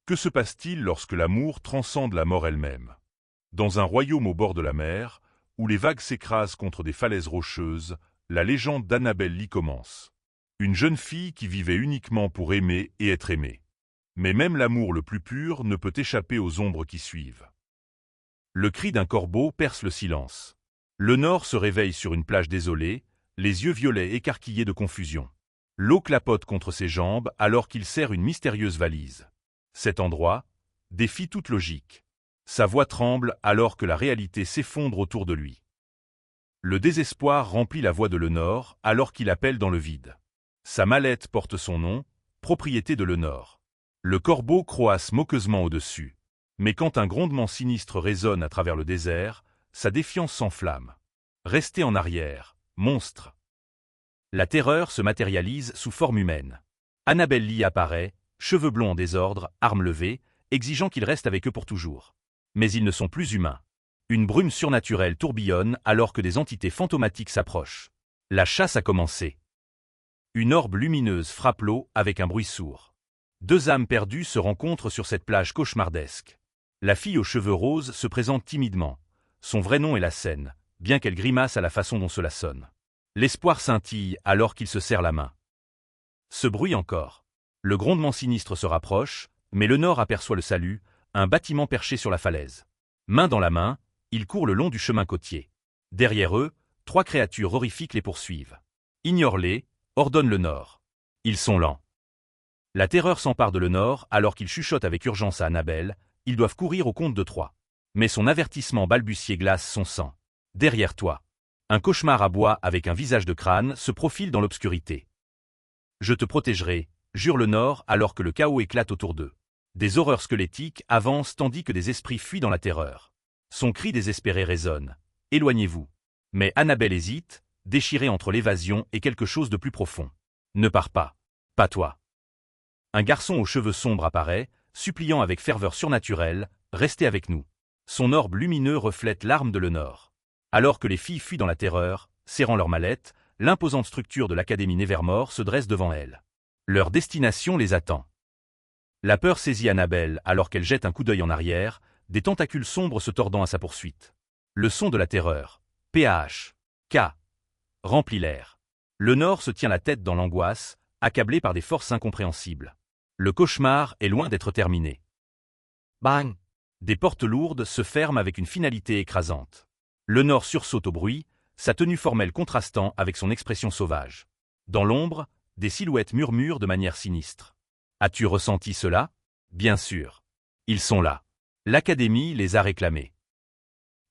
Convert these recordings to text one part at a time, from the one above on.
Que se passe-t-il lorsque l'amour transcende la mort elle-même? Dans un royaume au bord de la mer, où les vagues s'écrasent contre des falaises rocheuses, la légende d'Annabel Lee commence. Une jeune fille qui vivait uniquement pour aimer et être aimée. Mais même l'amour le plus pur ne peut échapper aux ombres qui suivent. Le cri d'un corbeau perce le silence. Le nord se réveille sur une plage désolée, les yeux violets écarquillés de confusion. L'eau clapote contre ses jambes alors qu'il serre une mystérieuse valise. Cet endroit défie toute logique. Sa voix tremble alors que la réalité s'effondre autour de lui. Le désespoir remplit la voix de Lenore alors qu'il appelle dans le vide. Sa mallette porte son nom, propriété de Lenore. Le corbeau croasse moqueusement au-dessus. Mais quand un grondement sinistre résonne à travers le désert, sa défiance s'enflamme. Restez en arrière, monstre. La terreur se matérialise sous forme humaine. Annabel Lee apparaît, cheveux blonds en désordre, armes levées, exigeant qu'ils restent avec eux pour toujours. Mais ils ne sont plus humains. Une brume surnaturelle tourbillonne alors que des entités fantomatiques s'approchent. La chasse a commencé. Une orbe lumineuse frappe l'eau avec un bruit sourd. Deux âmes perdues se rencontrent sur cette plage cauchemardesque. La fille aux cheveux roses se présente timidement. Son vrai nom est la Seine, bien qu'elle grimace à la façon dont cela sonne. L'espoir scintille alors qu'il se serre la main. Ce bruit encore. Le grondement sinistre se rapproche, mais le nord aperçoit le salut, un bâtiment perché sur la falaise. Main dans la main, ils courent le long du chemin côtier. Derrière eux, trois créatures horrifiques les poursuivent. Ignore-les, ordonne le nord. Ils sont lents. La terreur s'empare de le nord alors qu'il chuchote avec urgence à Annabel, ils doivent courir au compte de trois. Mais son avertissement balbutié glace son sang. Derrière toi. Un cauchemar à bois avec un visage de crâne se profile dans l'obscurité. Je te protégerai, jure le nord alors que le chaos éclate autour d'eux. Des horreurs squelettiques avancent tandis que des esprits fuient dans la terreur. Son cri désespéré résonne. Éloignez-vous. Mais Annabel hésite, déchirée entre l'évasion et quelque chose de plus profond. Ne pars pas. Pas toi. Un garçon aux cheveux sombres apparaît, suppliant avec ferveur surnaturelle, restez avec nous. Son orbe lumineux reflète l'arme de Lenore. Alors que les filles fuient dans la terreur, serrant leurs mallettes, l'imposante structure de l'Académie Nevermore se dresse devant elles. Leur destination les attend. La peur saisit Annabel alors qu'elle jette un coup d'œil en arrière, des tentacules sombres se tordant à sa poursuite. Le son de la terreur, PAH, K, remplit l'air. Le nord se tient la tête dans l'angoisse, accablé par des forces incompréhensibles. Le cauchemar est loin d'être terminé. Bang! Des portes lourdes se ferment avec une finalité écrasante. Le nord sursaute au bruit, sa tenue formelle contrastant avec son expression sauvage. Dans l'ombre, des silhouettes murmurent de manière sinistre. As-tu ressenti cela? Bien sûr. Ils sont là. L'Académie les a réclamés.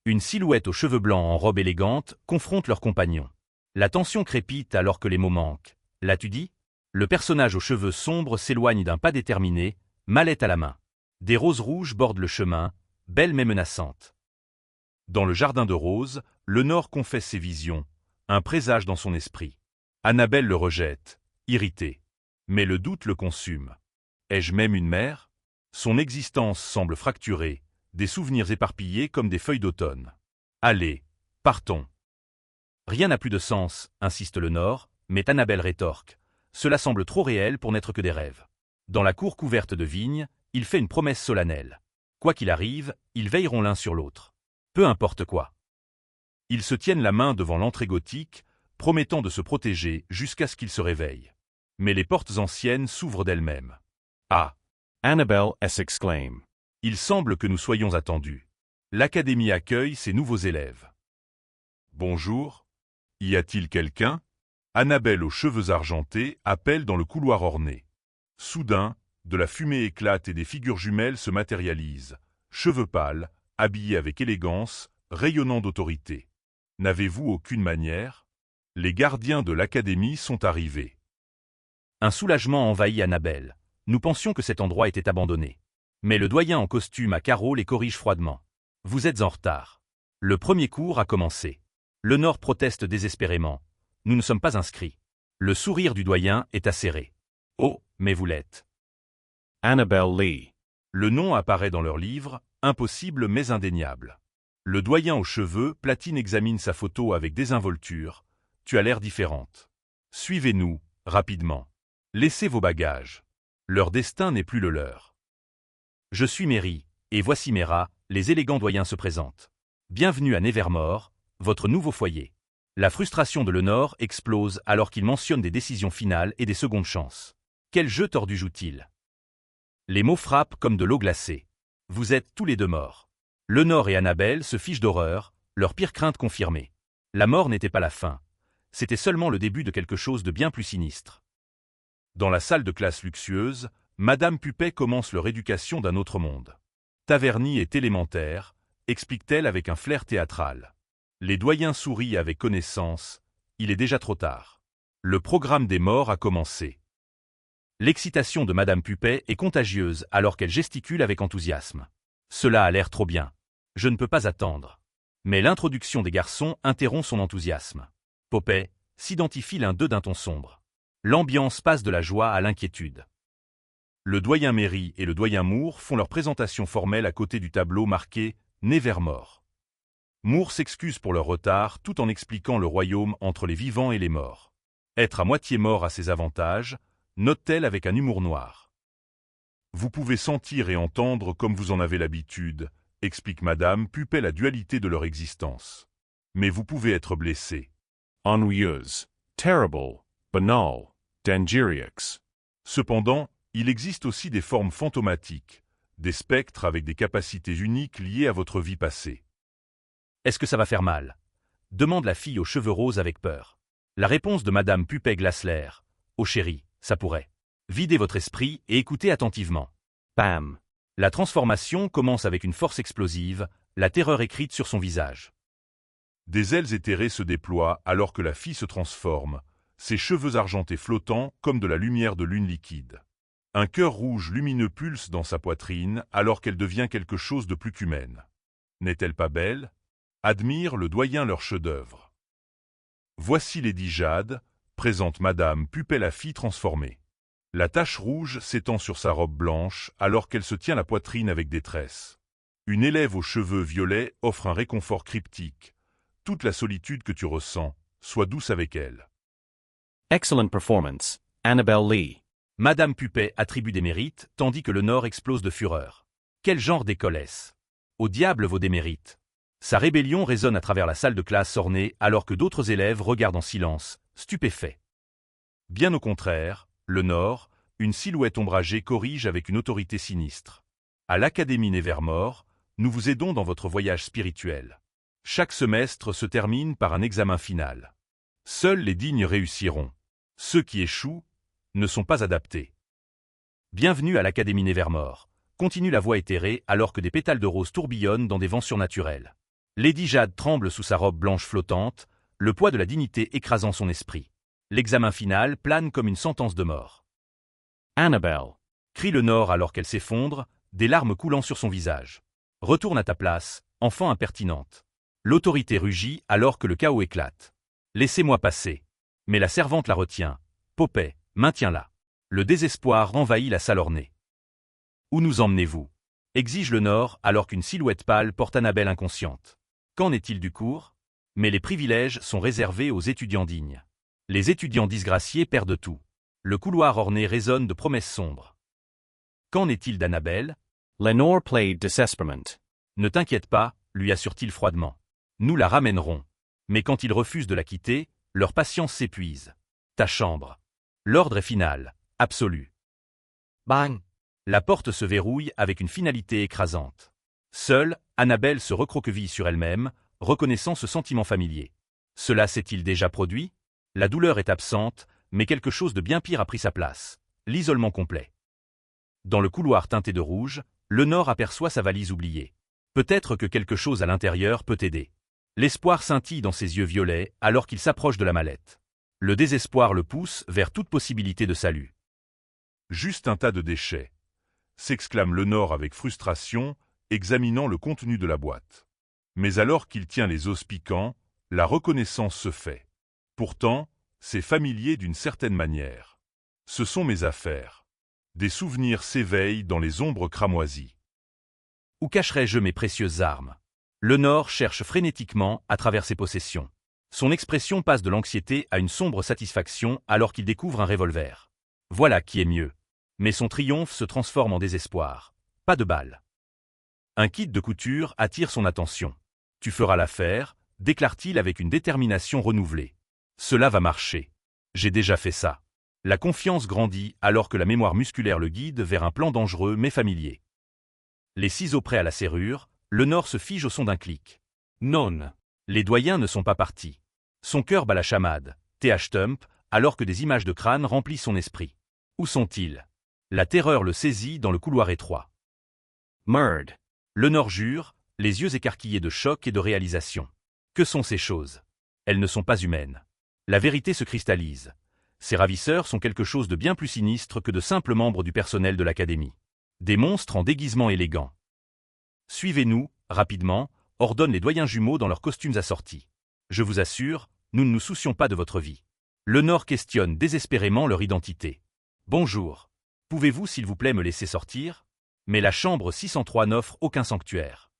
Une silhouette aux cheveux blancs en robe élégante confronte leurs compagnons. La tension crépite alors que les mots manquent. L'as-tu dit? Le personnage aux cheveux sombres s'éloigne d'un pas déterminé, mallette à la main. Des roses rouges bordent le chemin, belles mais menaçantes. Dans le jardin de roses, le nord confesse ses visions, un présage dans son esprit. Annabel le rejette, irritée. Mais le doute le consume. Ai-je même une mère? Son existence semble fracturée, des souvenirs éparpillés comme des feuilles d'automne. Allez, partons. Rien n'a plus de sens, insiste le nord, mais Annabel rétorque. Cela semble trop réel pour n'être que des rêves. Dans la cour couverte de vignes, il fait une promesse solennelle. Quoi qu'il arrive, ils veilleront l'un sur l'autre. Peu importe quoi. Ils se tiennent la main devant l'entrée gothique, promettant de se protéger jusqu'à ce qu'ils se réveillent. Mais les portes anciennes s'ouvrent d'elles-mêmes. Ah! Annabel s'exclame. Il semble que nous soyons attendus. L'Académie accueille ses nouveaux élèves. Bonjour. Y a-t-il quelqu'un? Annabel aux cheveux argentés appelle dans le couloir orné. Soudain, de la fumée éclate et des figures jumelles se matérialisent. Cheveux pâles, habillés avec élégance, rayonnant d'autorité. N'avez-vous aucune manière? Les gardiens de l'Académie sont arrivés. Un soulagement envahit Annabel. Nous pensions que cet endroit était abandonné. Mais le doyen en costume à carreaux les corrige froidement. Vous êtes en retard. Le premier cours a commencé. Le Nord proteste désespérément. Nous ne sommes pas inscrits. Le sourire du doyen est acéré. Oh, mais vous l'êtes. Annabel Lee. Le nom apparaît dans leur livre, impossible mais indéniable. Le doyen aux cheveux platine examine sa photo avec désinvolture. Tu as l'air différente. Suivez-nous, rapidement. Laissez vos bagages. Leur destin n'est plus le leur. Je suis Mary, et voici Mera, les élégants doyens se présentent. Bienvenue à Nevermore, votre nouveau foyer. La frustration de Lenore explose alors qu'il mentionne des décisions finales et des secondes chances. Quel jeu tordu joue-t-il? Les mots frappent comme de l'eau glacée. Vous êtes tous les deux morts. Lenore et Annabelle se fichent d'horreur, leur pire crainte confirmée. La mort n'était pas la fin. C'était seulement le début de quelque chose de bien plus sinistre. Dans la salle de classe luxueuse, Madame Puppet commence leur éducation d'un autre monde. Taverny est élémentaire, explique-t-elle avec un flair théâtral. Les doyens sourient avec connaissance, il est déjà trop tard. Le programme des morts a commencé. L'excitation de Madame Puppet est contagieuse alors qu'elle gesticule avec enthousiasme. Cela a l'air trop bien. Je ne peux pas attendre. Mais l'introduction des garçons interrompt son enthousiasme. Puppet s'identifie l'un d'eux d'un ton sombre. L'ambiance passe de la joie à l'inquiétude. Le doyen Mary et le doyen Moore font leur présentation formelle à côté du tableau marqué « Nevermore ». Moore s'excuse pour leur retard tout en expliquant le royaume entre les vivants et les morts. Être à moitié mort a ses avantages, note-t-elle avec un humour noir. Vous pouvez sentir et entendre comme vous en avez l'habitude, explique Madame Puppet la dualité de leur existence. Mais vous pouvez être blessé. Ennuyeuse, terrible, banal, dangereux. Cependant, il existe aussi des formes fantomatiques, des spectres avec des capacités uniques liées à votre vie passée. Est-ce que ça va faire mal? Demande la fille aux cheveux roses avec peur. La réponse de Madame Puppet glace l'air. Oh chérie, ça pourrait. Videz votre esprit et écoutez attentivement. Bam. La transformation commence avec une force explosive, la terreur écrite sur son visage. Des ailes éthérées se déploient alors que la fille se transforme, ses cheveux argentés flottant comme de la lumière de lune liquide. Un cœur rouge lumineux pulse dans sa poitrine alors qu'elle devient quelque chose de plus qu'humaine. N'est-elle pas belle? Admire le doyen leur chef-d'œuvre. Voici Lady Jade, présente Madame Puppet la fille transformée. La tache rouge s'étend sur sa robe blanche alors qu'elle se tient la poitrine avec détresse. Une élève aux cheveux violets offre un réconfort cryptique. Toute la solitude que tu ressens, sois douce avec elle. Excellent performance, Annabelle Lee. Madame Puppet attribue des mérites, tandis que Lenore explose de fureur. Quel genre d'école est-ce? Au diable vos démérites. Sa rébellion résonne à travers la salle de classe ornée alors que d'autres élèves regardent en silence, stupéfaits. Bien au contraire, Lenore, une silhouette ombragée corrige avec une autorité sinistre. À l'Académie Nevermore, nous vous aidons dans votre voyage spirituel. Chaque semestre se termine par un examen final. Seuls les dignes réussiront. Ceux qui échouent ne sont pas adaptés. Bienvenue à l'Académie Nevermore. Continue la voix éthérée alors que des pétales de rose tourbillonnent dans des vents surnaturels. Lady Jade tremble sous sa robe blanche flottante, le poids de la dignité écrasant son esprit. L'examen final plane comme une sentence de mort. Annabelle. Crie Lenore alors qu'elle s'effondre, des larmes coulant sur son visage. Retourne à ta place, enfant impertinente. L'autorité rugit alors que le chaos éclate. Laissez-moi passer. Mais la servante la retient. Puppet, maintiens-la. Le désespoir envahit la salle ornée. Où nous emmenez-vous? Exige Lenore alors qu'une silhouette pâle porte Annabelle inconsciente. Qu'en est-il du cours? Mais les privilèges sont réservés aux étudiants dignes. Les étudiants disgraciés perdent tout. Le couloir orné résonne de promesses sombres. Qu'en est-il d'Annabelle? Lenore played Desesperament. Ne t'inquiète pas, lui assure-t-il froidement. Nous la ramènerons. Mais quand ils refusent de la quitter, leur patience s'épuise. Ta chambre. L'ordre est final, absolu. Bang! La porte se verrouille avec une finalité écrasante. Seule, Annabelle se recroqueville sur elle-même, reconnaissant ce sentiment familier. Cela s'est-il déjà produit? La douleur est absente, mais quelque chose de bien pire a pris sa place. L'isolement complet. Dans le couloir teinté de rouge, Lenore aperçoit sa valise oubliée. Peut-être que quelque chose à l'intérieur peut aider. L'espoir scintille dans ses yeux violets alors qu'il s'approche de la mallette. Le désespoir le pousse vers toute possibilité de salut. Juste un tas de déchets, s'exclame Lenore avec frustration, examinant le contenu de la boîte. Mais alors qu'il tient les os piquants, la reconnaissance se fait. Pourtant, c'est familier d'une certaine manière. Ce sont mes affaires. Des souvenirs s'éveillent dans les ombres cramoisies. Où cacherais-je mes précieuses armes? Lenore cherche frénétiquement à travers ses possessions. Son expression passe de l'anxiété à une sombre satisfaction alors qu'il découvre un revolver. Voilà qui est mieux. Mais son triomphe se transforme en désespoir. Pas de balle. Un kit de couture attire son attention. Tu feras l'affaire, déclare-t-il avec une détermination renouvelée. Cela va marcher. J'ai déjà fait ça. La confiance grandit alors que la mémoire musculaire le guide vers un plan dangereux mais familier. Les ciseaux prêts à la serrure, Lenore se fige au son d'un clic. Non. Les doyens ne sont pas partis. Son cœur bat la chamade, TH Thump, alors que des images de crâne remplissent son esprit. Où sont-ils? La terreur le saisit dans le couloir étroit. Murd. Lenore jure, les yeux écarquillés de choc et de réalisation. Que sont ces choses? Elles ne sont pas humaines. La vérité se cristallise. Ces ravisseurs sont quelque chose de bien plus sinistre que de simples membres du personnel de l'académie. Des monstres en déguisement élégant. Suivez-nous, rapidement, ordonnent les doyens jumeaux dans leurs costumes assortis. Je vous assure, nous ne nous soucions pas de votre vie. Lenore questionne désespérément leur identité. Bonjour. Pouvez-vous s'il vous plaît me laisser sortir? Mais la chambre 603 n'offre aucun sanctuaire.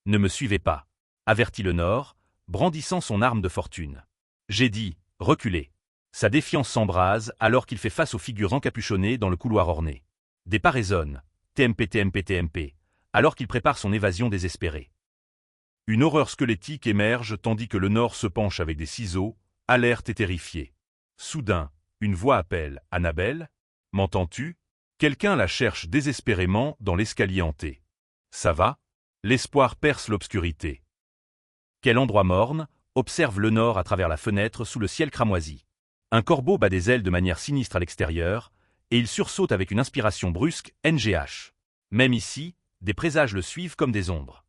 Ne me suivez pas, avertit Lenore, brandissant son arme de fortune. J'ai dit, reculez. Sa défiance s'embrase alors qu'il fait face aux figures encapuchonnées dans le couloir orné. Des pas résonnent, TMP, alors qu'il prépare son évasion désespérée. Une horreur squelettique émerge tandis que Lenore se penche avec des ciseaux, alerte et terrifiée. Soudain, une voix appelle « Annabelle, m'entends-tu » Quelqu'un la cherche désespérément dans l'escalier hanté. Ça va? L'espoir perce l'obscurité. Quel endroit morne, observe Lenore à travers la fenêtre sous le ciel cramoisi. Un corbeau bat des ailes de manière sinistre à l'extérieur, et il sursaute avec une inspiration brusque, NGH. Même ici, des présages le suivent comme des ombres.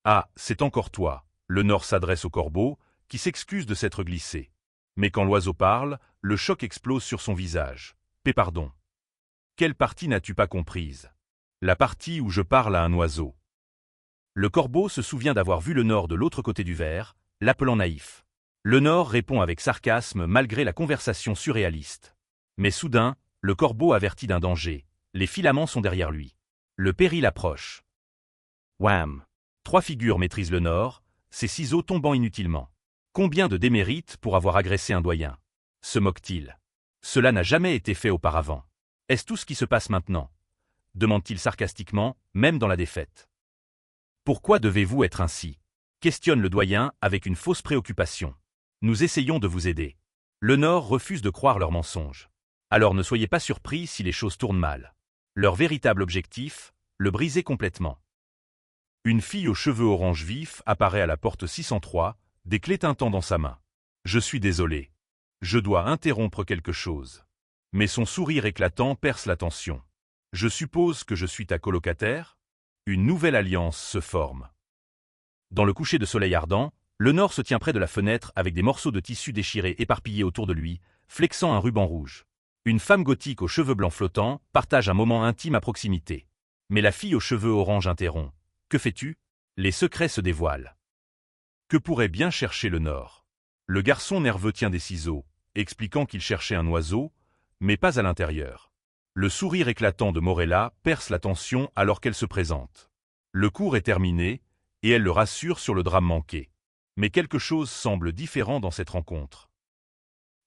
Ah, c'est encore toi. Lenore s'adresse au corbeau, qui s'excuse de s'être glissé. Mais quand l'oiseau parle, le choc explose sur son visage. Pardon. Quelle partie n'as-tu pas comprise? La partie où je parle à un oiseau. Le corbeau se souvient d'avoir vu Lenore de l'autre côté du verre, l'appelant naïf. Lenore répond avec sarcasme malgré la conversation surréaliste. Mais soudain, le corbeau avertit d'un danger. Les filaments sont derrière lui. Le péril approche. Wham. 3 figures maîtrisent Lenore, ses ciseaux tombant inutilement. Combien de démérites pour avoir agressé un doyen? Se moque-t-il. Cela n'a jamais été fait auparavant. Est-ce tout ce qui se passe maintenant? Demande-t-il sarcastiquement, même dans la défaite. Pourquoi devez-vous être ainsi? Questionne le doyen avec une fausse préoccupation. Nous essayons de vous aider. Lenore refuse de croire leurs mensonges. Alors ne soyez pas surpris si les choses tournent mal. Leur véritable objectif, le briser complètement. Une fille aux cheveux orange vif apparaît à la porte 603, des clés tintant dans sa main. Je suis désolé. Je dois interrompre quelque chose. Mais son sourire éclatant perce l'attention. Je suppose que je suis ta colocataire? Une nouvelle alliance se forme. Dans le coucher de soleil ardent, Lenore se tient près de la fenêtre avec des morceaux de tissu déchirés éparpillés autour de lui, flexant un ruban rouge. Une femme gothique aux cheveux blancs flottants partage un moment intime à proximité. Mais la fille aux cheveux orange interrompt. Que fais-tu? Les secrets se dévoilent. Que pourrait bien chercher Lenore? Le garçon nerveux tient des ciseaux, expliquant qu'il cherchait un oiseau, mais pas à l'intérieur. Le sourire éclatant de Morella perce la tension alors qu'elle se présente. Le cours est terminé, et elle le rassure sur le drame manqué. Mais quelque chose semble différent dans cette rencontre.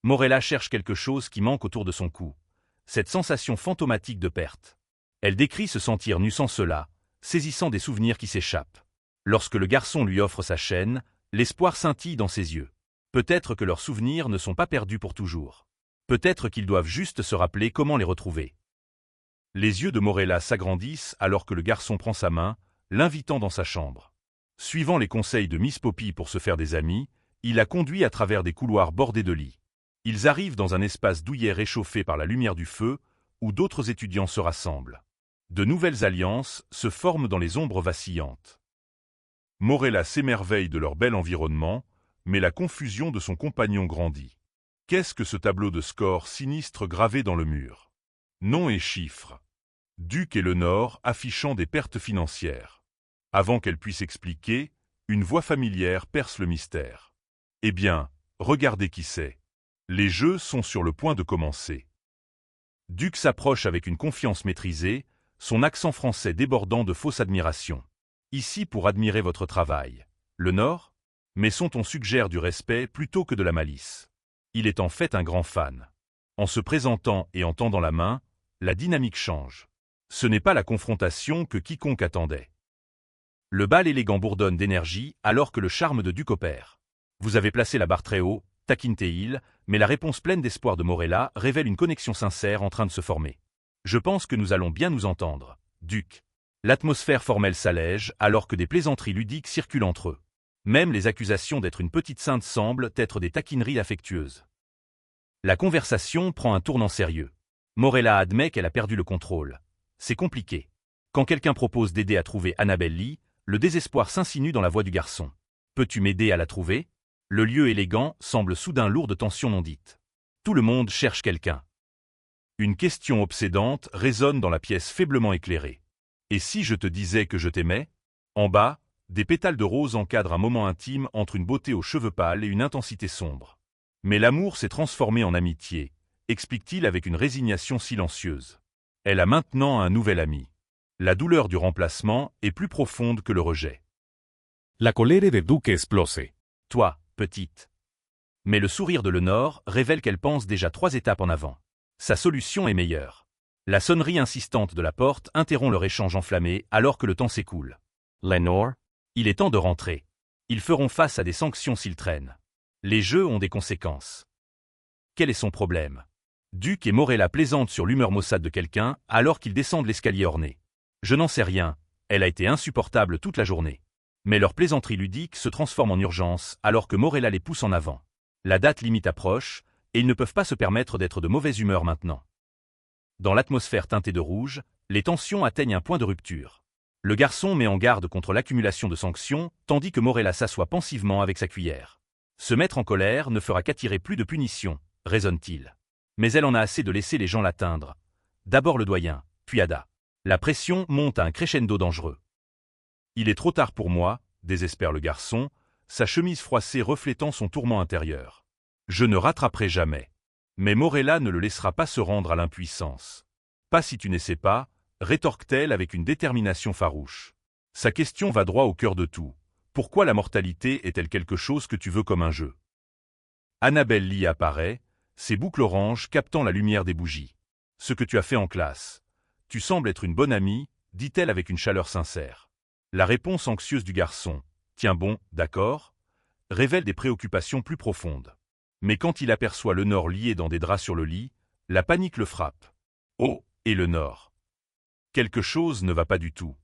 Morella cherche quelque chose qui manque autour de son cou, cette sensation fantomatique de perte. Elle décrit se sentir nue sans cela, saisissant des souvenirs qui s'échappent. Lorsque le garçon lui offre sa chaîne, l'espoir scintille dans ses yeux. Peut-être que leurs souvenirs ne sont pas perdus pour toujours. Peut-être qu'ils doivent juste se rappeler comment les retrouver. Les yeux de Morella s'agrandissent alors que le garçon prend sa main, l'invitant dans sa chambre. Suivant les conseils de Miss Poppy pour se faire des amis, il la conduit à travers des couloirs bordés de lits. Ils arrivent dans un espace douillet réchauffé par la lumière du feu, où d'autres étudiants se rassemblent. De nouvelles alliances se forment dans les ombres vacillantes. Morella s'émerveille de leur bel environnement, mais la confusion de son compagnon grandit. Qu'est-ce que ce tableau de score sinistre gravé dans le mur? Noms et chiffres. Duc et Lenore affichant des pertes financières. Avant qu'elle puisse expliquer, une voix familière perce le mystère. Eh bien, regardez qui c'est. Les jeux sont sur le point de commencer. Duc s'approche avec une confiance maîtrisée, son accent français débordant de fausse admiration. Ici pour admirer votre travail. Lenore? Mais son ton suggère du respect plutôt que de la malice. Il est en fait un grand fan. En se présentant et en tendant la main, la dynamique change. Ce n'est pas la confrontation que quiconque attendait. Le bal élégant bourdonne d'énergie alors que le charme de Duc opère. Vous avez placé la barre très haut, taquine Théil, mais la réponse pleine d'espoir de Morella révèle une connexion sincère en train de se former. Je pense que nous allons bien nous entendre, Duc. L'atmosphère formelle s'allège alors que des plaisanteries ludiques circulent entre eux. Même les accusations d'être une petite sainte semblent être des taquineries affectueuses. La conversation prend un tournant sérieux. Morella admet qu'elle a perdu le contrôle. C'est compliqué. Quand quelqu'un propose d'aider à trouver Annabelle Lee, le désespoir s'insinue dans la voix du garçon. Peux-tu m'aider à la trouver? Le lieu élégant semble soudain lourd de tensions non dites. Tout le monde cherche quelqu'un. Une question obsédante résonne dans la pièce faiblement éclairée. Et si je te disais que je t'aimais? En bas, des pétales de rose encadrent un moment intime entre une beauté aux cheveux pâles et une intensité sombre. Mais l'amour s'est transformé en amitié, explique-t-il avec une résignation silencieuse. Elle a maintenant un nouvel ami. La douleur du remplacement est plus profonde que le rejet. La colère de Duc explose. Toi, petite. Mais le sourire de Lenore révèle qu'elle pense déjà 3 étapes en avant. Sa solution est meilleure. La sonnerie insistante de la porte interrompt leur échange enflammé alors que le temps s'écoule. Lenore? Il est temps de rentrer. Ils feront face à des sanctions s'ils traînent. Les jeux ont des conséquences. Quel est son problème? Duc et Morella plaisantent sur l'humeur maussade de quelqu'un alors qu'ils descendent l'escalier orné. Je n'en sais rien, elle a été insupportable toute la journée. Mais leur plaisanterie ludique se transforme en urgence alors que Morella les pousse en avant. La date limite approche, et ils ne peuvent pas se permettre d'être de mauvaise humeur maintenant. Dans l'atmosphère teintée de rouge, les tensions atteignent un point de rupture. Le garçon met en garde contre l'accumulation de sanctions, tandis que Morella s'assoit pensivement avec sa cuillère. Se mettre en colère ne fera qu'attirer plus de punitions, raisonne-t-il. Mais elle en a assez de laisser les gens l'atteindre. D'abord le doyen, puis Ada. La pression monte à un crescendo dangereux. Il est trop tard pour moi, désespère le garçon, sa chemise froissée reflétant son tourment intérieur. Je ne rattraperai jamais. Mais Morella ne le laissera pas se rendre à l'impuissance. Pas si tu n'essaies pas, rétorque-t-elle avec une détermination farouche. Sa question va droit au cœur de tout. Pourquoi la mortalité est-elle quelque chose que tu veux comme un jeu? Annabelle Lee apparaît, ses boucles oranges captant la lumière des bougies. Ce que tu as fait en classe. Tu sembles être une bonne amie, dit-elle avec une chaleur sincère. La réponse anxieuse du garçon, tiens bon, d'accord, révèle des préoccupations plus profondes. Mais quand il aperçoit Lenore lié dans des draps sur le lit, la panique le frappe. Oh, et Lenore. Quelque chose ne va pas du tout.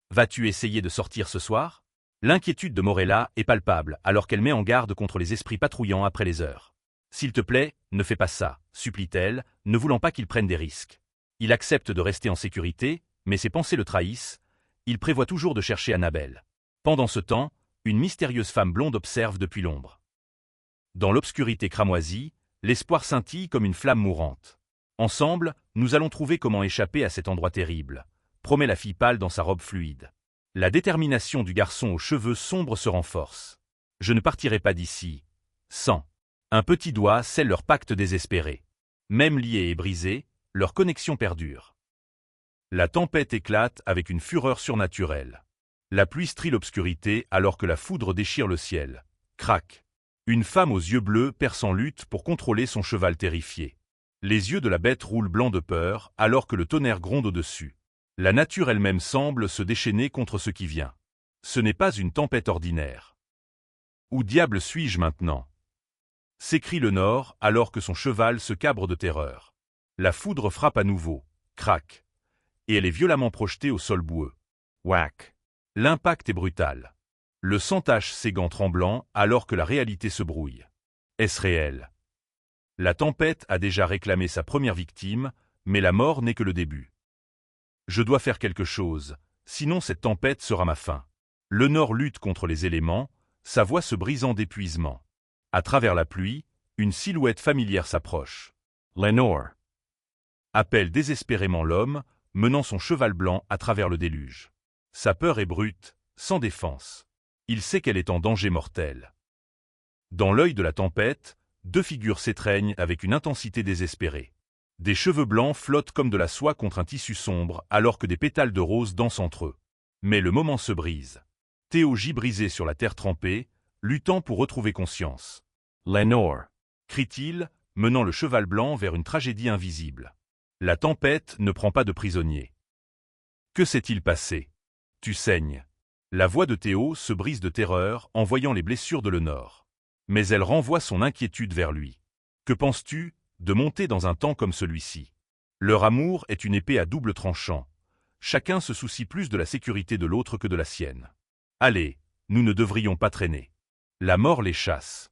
Vas-tu essayer de sortir ce soir? L'inquiétude de Morella est palpable alors qu'elle met en garde contre les esprits patrouillants après les heures. S'il te plaît, ne fais pas ça, supplie-t-elle, ne voulant pas qu'il prenne des risques. Il accepte de rester en sécurité, mais ses pensées le trahissent. Il prévoit toujours de chercher Annabelle. Pendant ce temps, une mystérieuse femme blonde observe depuis l'ombre. Dans l'obscurité cramoisie, l'espoir scintille comme une flamme mourante. Ensemble, nous allons trouver comment échapper à cet endroit terrible, promet la fille pâle dans sa robe fluide. La détermination du garçon aux cheveux sombres se renforce. Je ne partirai pas d'ici. Sans. Un petit doigt scelle leur pacte désespéré. Même liés et brisés, leur connexion perdure. La tempête éclate avec une fureur surnaturelle. La pluie strie l'obscurité alors que la foudre déchire le ciel. Crac. Une femme aux yeux bleus perce en lutte pour contrôler son cheval terrifié. Les yeux de la bête roulent blancs de peur alors que le tonnerre gronde au-dessus. La nature elle-même semble se déchaîner contre ce qui vient. Ce n'est pas une tempête ordinaire. Où diable suis-je maintenant? S'écrie Lenore alors que son cheval se cabre de terreur. La foudre frappe à nouveau, crac, et elle est violemment projetée au sol boueux. Whack. L'impact est brutal. Le sang tache ses gants tremblants alors que la réalité se brouille. Est-ce réel? La tempête a déjà réclamé sa première victime, mais la mort n'est que le début. Je dois faire quelque chose, sinon cette tempête sera ma fin. Lenore lutte contre les éléments, sa voix se brisant d'épuisement. À travers la pluie, une silhouette familière s'approche. Lenore. Appelle désespérément l'homme, menant son cheval blanc à travers le déluge. Sa peur est brute, sans défense. Il sait qu'elle est en danger mortel. Dans l'œil de la tempête, 2 figures s'étreignent avec une intensité désespérée. Des cheveux blancs flottent comme de la soie contre un tissu sombre alors que des pétales de rose dansent entre eux. Mais le moment se brise. Théo gît brisé sur la terre trempée, luttant pour retrouver conscience. Lenore. Crie-t-il, menant le cheval blanc vers une tragédie invisible. La tempête ne prend pas de prisonniers. Que s'est-il passé? Tu saignes. La voix de Théo se brise de terreur en voyant les blessures de Lenore. Mais elle renvoie son inquiétude vers lui. Que penses-tu de monter dans un temps comme celui-ci? Leur amour est une épée à double tranchant. Chacun se soucie plus de la sécurité de l'autre que de la sienne. Allez, nous ne devrions pas traîner. La mort les chasse.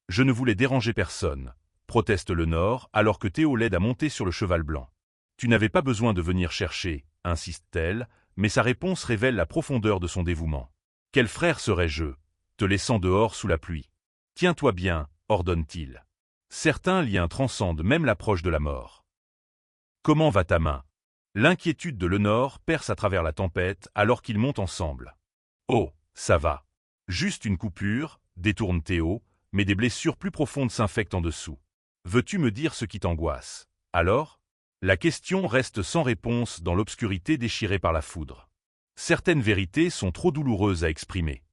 Je ne voulais déranger personne, proteste Lenore alors que Théo l'aide à monter sur le cheval blanc. Tu n'avais pas besoin de venir chercher, insiste-t-elle, mais sa réponse révèle la profondeur de son dévouement. Quel frère serais-je, te laissant dehors sous la pluie? Tiens-toi bien, ordonne-t-il. Certains liens transcendent même l'approche de la mort. Comment va ta main? L'inquiétude de Lenore perce à travers la tempête alors qu'ils montent ensemble. Oh, ça va. Juste une coupure, détourne Théo, mais des blessures plus profondes s'infectent en dessous. Veux-tu me dire ce qui t'angoisse? Alors? La question reste sans réponse dans l'obscurité déchirée par la foudre. Certaines vérités sont trop douloureuses à exprimer.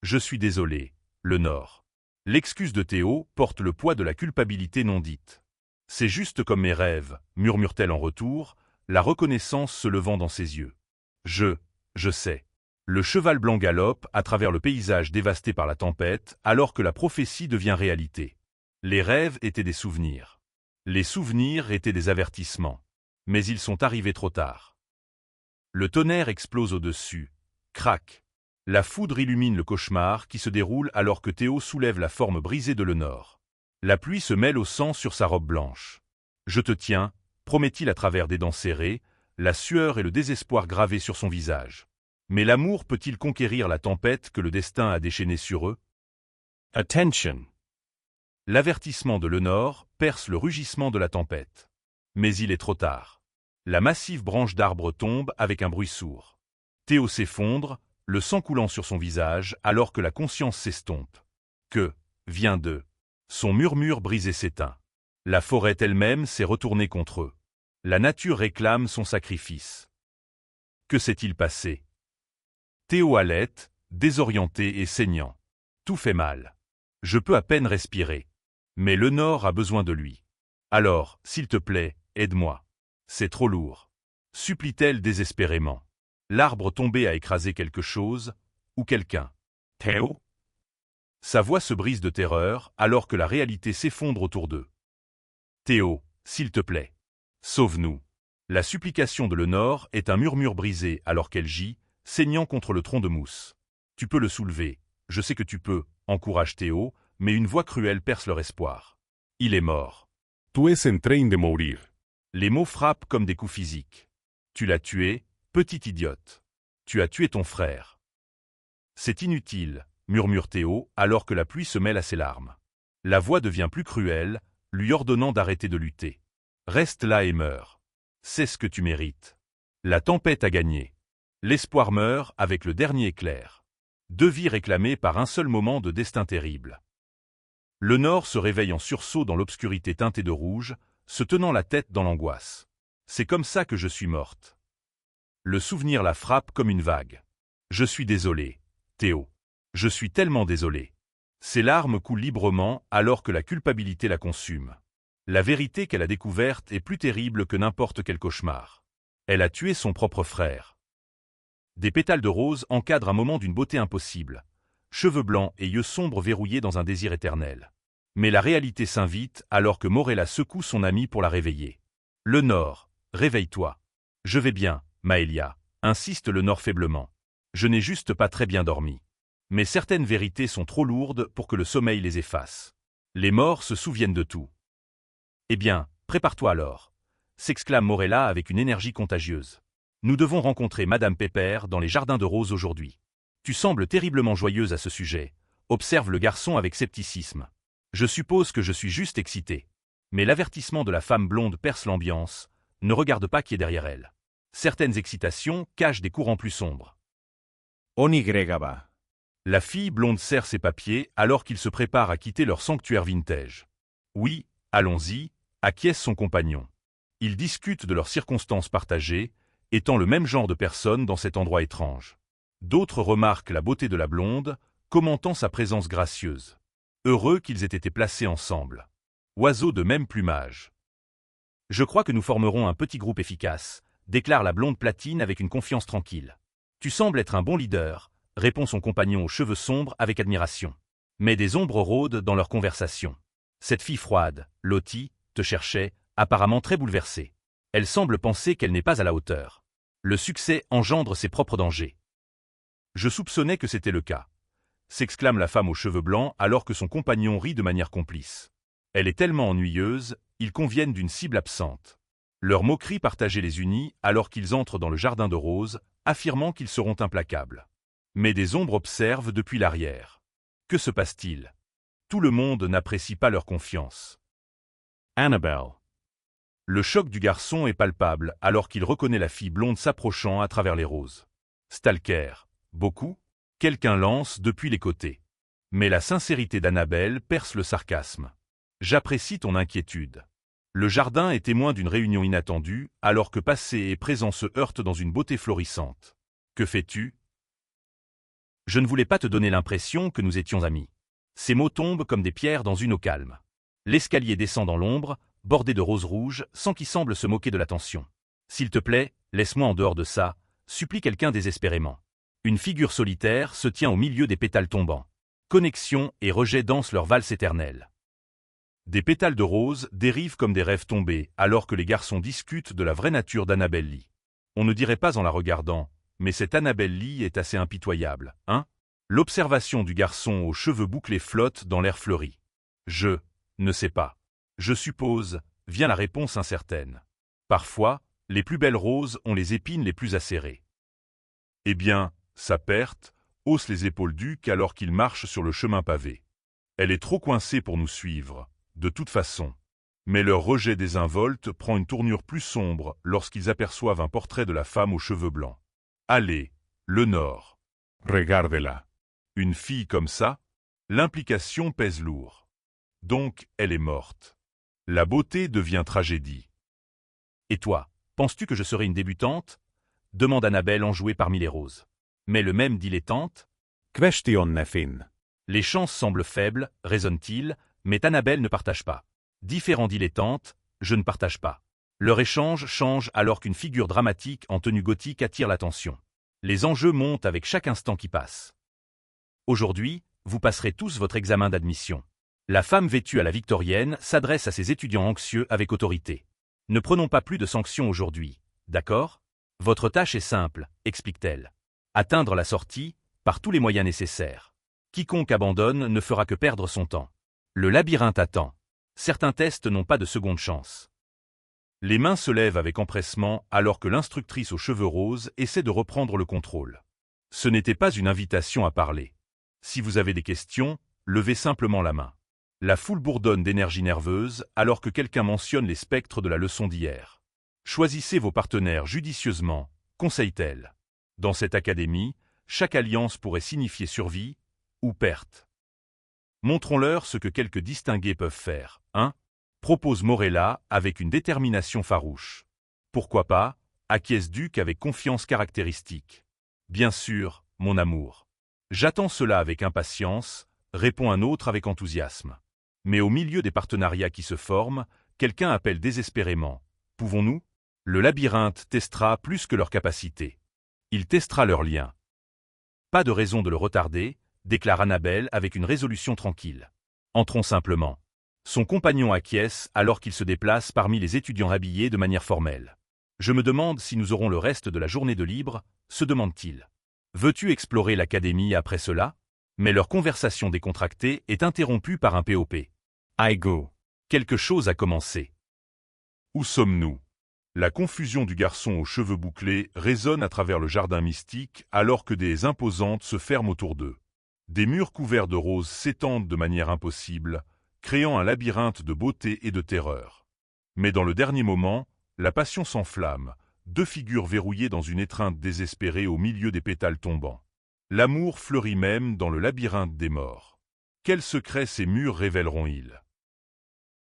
Je suis désolé, Lenore. L'excuse de Théo porte le poids de la culpabilité non dite. C'est juste comme mes rêves, murmure-t-elle en retour, la reconnaissance se levant dans ses yeux. Je sais. Le cheval blanc galope à travers le paysage dévasté par la tempête alors que la prophétie devient réalité. Les rêves étaient des souvenirs. Les souvenirs étaient des avertissements. Mais ils sont arrivés trop tard. Le tonnerre explose au-dessus. Crac. La foudre illumine le cauchemar qui se déroule alors que Théo soulève la forme brisée de Lenore. La pluie se mêle au sang sur sa robe blanche. Je te tiens, promet-il à travers des dents serrées, la sueur et le désespoir gravés sur son visage. Mais l'amour peut-il conquérir la tempête que le destin a déchaînée sur eux? Attention. L'avertissement de Lenore perce le rugissement de la tempête. Mais il est trop tard. La massive branche d'arbre tombe avec un bruit sourd. Théo s'effondre, le sang coulant sur son visage alors que la conscience s'estompe. Que vient de... Son murmure brisé s'éteint. La forêt elle-même s'est retournée contre eux. La nature réclame son sacrifice. Que s'est-il passé? Théo halète, désorienté et saignant. Tout fait mal. Je peux à peine respirer. Mais Lenore a besoin de lui. Alors, s'il te plaît, aide-moi. C'est trop lourd. Supplie-t-elle désespérément. L'arbre tombé a écrasé quelque chose, ou quelqu'un. Théo? Sa voix se brise de terreur alors que la réalité s'effondre autour d'eux. Théo, s'il te plaît. Sauve-nous. La supplication de Lenore est un murmure brisé alors qu'elle gît, saignant contre le tronc de mousse. Tu peux le soulever, je sais que tu peux, encourage Théo, mais une voix cruelle perce leur espoir. Il est mort. Tu es en train de mourir. Les mots frappent comme des coups physiques. Tu l'as tué, petite idiote. Tu as tué ton frère. C'est inutile, murmure Théo alors que la pluie se mêle à ses larmes. La voix devient plus cruelle, lui ordonnant d'arrêter de lutter. Reste là et meurs. C'est ce que tu mérites. La tempête a gagné. L'espoir meurt avec le dernier éclair. 2 vies réclamées par un seul moment de destin terrible. Lenore se réveille en sursaut dans l'obscurité teintée de rouge, se tenant la tête dans l'angoisse. C'est comme ça que je suis morte. Le souvenir la frappe comme une vague. Je suis désolé, Théo. Je suis tellement désolé. Ses larmes coulent librement alors que la culpabilité la consume. La vérité qu'elle a découverte est plus terrible que n'importe quel cauchemar. Elle a tué son propre frère. Des pétales de rose encadrent un moment d'une beauté impossible. Cheveux blancs et yeux sombres verrouillés dans un désir éternel. Mais la réalité s'invite alors que Morella secoue son amie pour la réveiller. Lenore, réveille-toi. Je vais bien, Maëlia, insiste Lenore faiblement. Je n'ai juste pas très bien dormi. Mais certaines vérités sont trop lourdes pour que le sommeil les efface. Les morts se souviennent de tout. Eh bien, prépare-toi alors, s'exclame Morella avec une énergie contagieuse. Nous devons rencontrer Madame Pépère dans les jardins de roses aujourd'hui. Tu sembles terriblement joyeuse à ce sujet, observe le garçon avec scepticisme. Je suppose que je suis juste excité. Mais l'avertissement de la femme blonde perce l'ambiance, ne regarde pas qui est derrière elle. Certaines excitations cachent des courants plus sombres. Onigrégaba. La fille blonde serre ses papiers alors qu'ils se préparent à quitter leur sanctuaire vintage. Oui, allons-y, acquiesce son compagnon. Ils discutent de leurs circonstances partagées, étant le même genre de personne dans cet endroit étrange. D'autres remarquent la beauté de la blonde, commentant sa présence gracieuse. Heureux qu'ils aient été placés ensemble. Oiseaux de même plumage. Je crois que nous formerons un petit groupe efficace, déclare la blonde platine avec une confiance tranquille. Tu sembles être un bon leader, répond son compagnon aux cheveux sombres avec admiration. Mais des ombres rôdent dans leur conversation. Cette fille froide, Lottie, te cherchait, apparemment très bouleversée. Elle semble penser qu'elle n'est pas à la hauteur. Le succès engendre ses propres dangers. Je soupçonnais que c'était le cas, s'exclame la femme aux cheveux blancs alors que son compagnon rit de manière complice. Elle est tellement ennuyeuse, ils conviennent d'une cible absente. Leur moquerie partagée les unit alors qu'ils entrent dans le jardin de roses, affirmant qu'ils seront implacables. Mais des ombres observent depuis l'arrière. Que se passe-t-il? Tout le monde n'apprécie pas leur confiance. Annabelle. Le choc du garçon est palpable alors qu'il reconnaît la fille blonde s'approchant à travers les roses. Stalker. Beaucoup? Quelqu'un lance depuis les côtés. Mais la sincérité d'Annabelle perce le sarcasme. J'apprécie ton inquiétude. Le jardin est témoin d'une réunion inattendue alors que passé et présent se heurtent dans une beauté florissante. Que fais-tu? Je ne voulais pas te donner l'impression que nous étions amis. Ces mots tombent comme des pierres dans une eau calme. L'escalier descend dans l'ombre, bordé de roses rouges, sans qui semble se moquer de l'attention. S'il te plaît, laisse-moi en dehors de ça, supplie quelqu'un désespérément. Une figure solitaire se tient au milieu des pétales tombants. Connexion et rejet dansent leur valse éternelle. Des pétales de rose dérivent comme des rêves tombés, alors que les garçons discutent de la vraie nature d'Annabelle Lee. On ne dirait pas en la regardant, mais cette Annabelle Lee est assez impitoyable, hein? L'observation du garçon aux cheveux bouclés flotte dans l'air fleuri. Je ne sais pas. Je suppose, vient la réponse incertaine. Parfois, les plus belles roses ont les épines les plus acérées. Eh bien, sa perte, hausse les épaules Duc alors qu'il marche sur le chemin pavé. Elle est trop coincée pour nous suivre, de toute façon. Mais leur rejet désinvolte prend une tournure plus sombre lorsqu'ils aperçoivent un portrait de la femme aux cheveux blancs. Allez, le Nord. Regárdela. Une fille comme ça? L'implication pèse lourd. Donc, elle est morte. La beauté devient tragédie. Et toi, penses-tu que je serai une débutante? Demande Annabelle enjouée parmi les roses. Mais le même dilettante? Question fin. Les chances semblent faibles, raisonne-t-il, mais Annabelle ne partage pas. Différents dilettantes, je ne partage pas. Leur échange change alors qu'une figure dramatique en tenue gothique attire l'attention. Les enjeux montent avec chaque instant qui passe. Aujourd'hui, vous passerez tous votre examen d'admission. La femme vêtue à la victorienne s'adresse à ses étudiants anxieux avec autorité. Ne prenons pas plus de sanctions aujourd'hui, d'accord? Votre tâche est simple, explique-t-elle. Atteindre la sortie, par tous les moyens nécessaires. Quiconque abandonne ne fera que perdre son temps. Le labyrinthe attend. Certains tests n'ont pas de seconde chance. Les mains se lèvent avec empressement alors que l'instructrice aux cheveux roses essaie de reprendre le contrôle. Ce n'était pas une invitation à parler. Si vous avez des questions, levez simplement la main. La foule bourdonne d'énergie nerveuse alors que quelqu'un mentionne les spectres de la leçon d'hier. Choisissez vos partenaires judicieusement, conseille-t-elle. Dans cette académie, chaque alliance pourrait signifier survie ou perte. Montrons-leur ce que quelques distingués peuvent faire, hein? Propose Morella avec une détermination farouche. Pourquoi pas, acquiesce Duc avec confiance caractéristique. Bien sûr, mon amour. J'attends cela avec impatience, répond un autre avec enthousiasme. Mais au milieu des partenariats qui se forment, quelqu'un appelle désespérément. Pouvons-nous? Le labyrinthe testera plus que leur capacité. Il testera leur lien. Pas de raison de le retarder, déclare Annabelle avec une résolution tranquille. Entrons simplement. Son compagnon acquiesce alors qu'il se déplace parmi les étudiants habillés de manière formelle. Je me demande si nous aurons le reste de la journée de libre, se demande-t-il. Veux-tu explorer l'académie après cela? Mais leur conversation décontractée est interrompue par un POP. I go. Quelque chose a commencé. Où sommes-nous? La confusion du garçon aux cheveux bouclés résonne à travers le jardin mystique alors que des imposantes se ferment autour d'eux. Des murs couverts de roses s'étendent de manière impossible, créant un labyrinthe de beauté et de terreur. Mais dans le dernier moment, la passion s'enflamme, deux figures verrouillées dans une étreinte désespérée au milieu des pétales tombants. L'amour fleurit même dans le labyrinthe des morts. Quels secrets ces murs révéleront-ils?